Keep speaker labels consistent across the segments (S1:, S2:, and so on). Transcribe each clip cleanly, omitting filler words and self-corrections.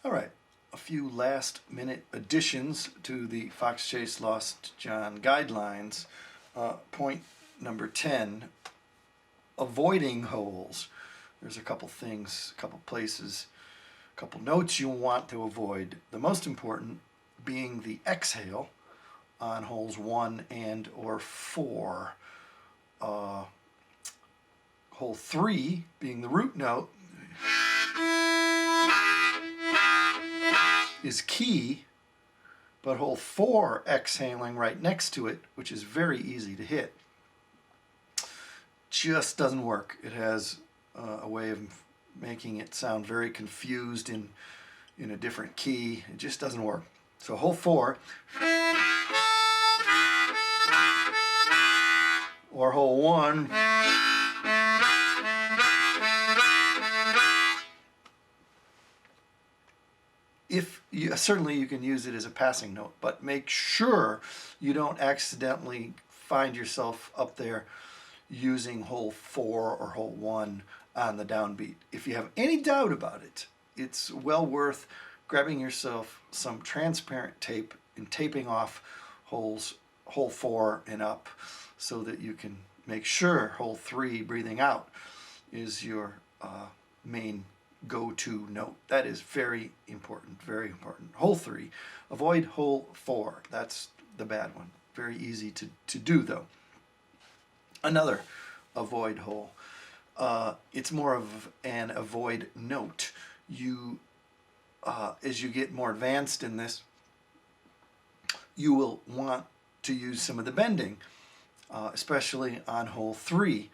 S1: All right, a few last-minute additions to the Fox Chase Lost John guidelines. Point number 10, avoiding holes. There's a couple things, a couple places, a couple notes you want to avoid. The most important being the exhale on holes 1 and or 4. Hole 3 being the root note is key, but hole 4 exhaling right next to it, which is very easy to hit, just doesn't work. It has a way of making it sound very confused in a different key. It just doesn't work. So hole 4 or hole 1 certainly you can use it as a passing note, but make sure you don't accidentally find yourself up there using hole 4 or hole 1 on the downbeat. If you have any doubt about it, it's well worth grabbing yourself some transparent tape and taping off hole 4 and up so that you can make sure hole 3, breathing out, is your main go-to note. That is very important, very important. Hole 3, avoid hole 4. That's the bad one. Very easy to do though. Another avoid hole. It's more of an avoid note. As you get more advanced in this, you will want to use some of the bending, especially on hole 3.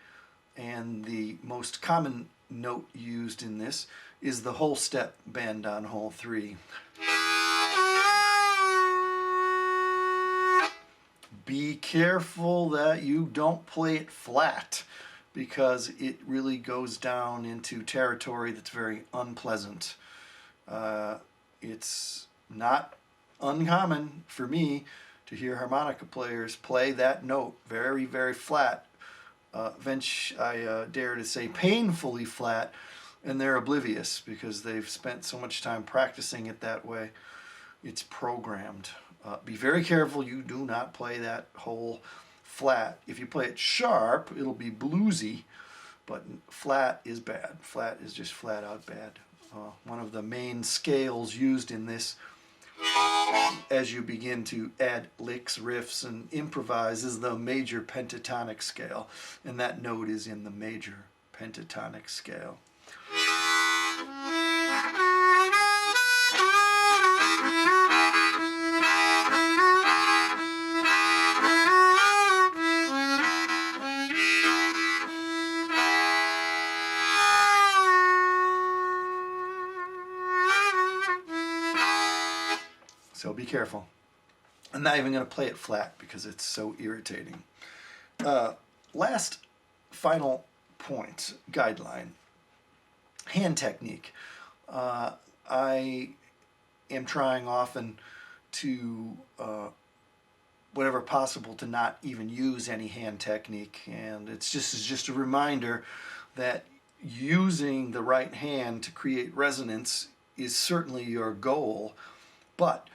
S1: And the most common note used in this is the whole step bend on hole 3. Be careful that you don't play it flat, because it really goes down into territory that's very unpleasant. It's not uncommon for me to hear harmonica players play that note very, very flat. I dare to say painfully flat, and they're oblivious because they've spent so much time practicing it that way. It's programmed. Be very careful you do not play that hole flat. If you play it sharp, it'll be bluesy, but flat is bad. Flat is just flat out bad. One of the main scales used in this as you begin to add licks, riffs, and improvise is the major pentatonic scale, and that note is in the major pentatonic scale. So be careful. I'm not even going to play it flat because it's so irritating. Last final point, guideline, hand technique. I am trying often to, whatever possible, to not even use any hand technique, and it's just a reminder that using the right hand to create resonance is certainly your goal, but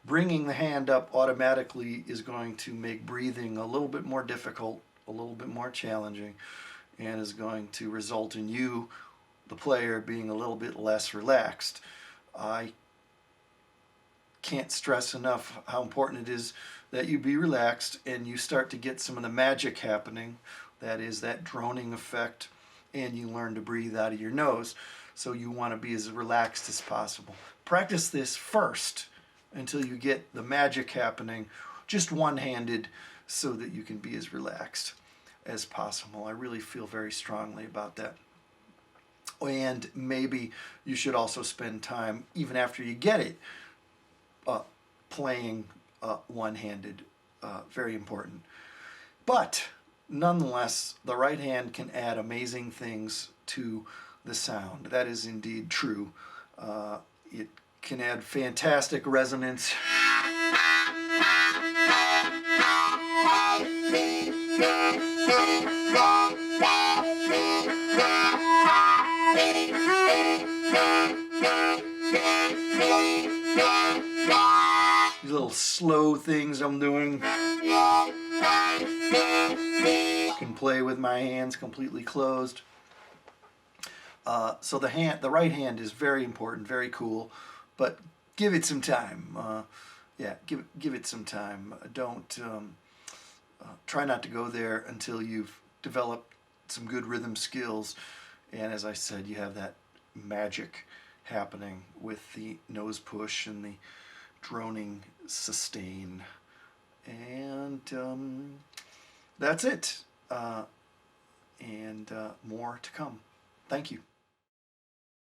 S1: bringing the hand up automatically is going to make breathing a little bit more difficult, a little bit more challenging, and is going to result in you, the player, being a little bit less relaxed. I can't stress enough how important it is that you be relaxed and you start to get some of the magic happening, that is that droning effect, and you learn to breathe out of your nose. So you want to be as relaxed as possible. Practice this first until you get the magic happening, just one-handed, so that you can be as relaxed as possible. I really feel very strongly about that. And maybe you should also spend time, even after you get it, playing one-handed. Very important. But nonetheless, the right hand can add amazing things to the sound. That is indeed true. It can add fantastic resonance. These little slow things I'm doing. I can play with my hands completely closed. So the right hand is very important, very cool, but give it some time. Yeah, give it some time. Don't try not to go there until you've developed some good rhythm skills, and as I said, you have that magic happening with the nose push and the droning sustain, and that's it. And more to come. Thank you.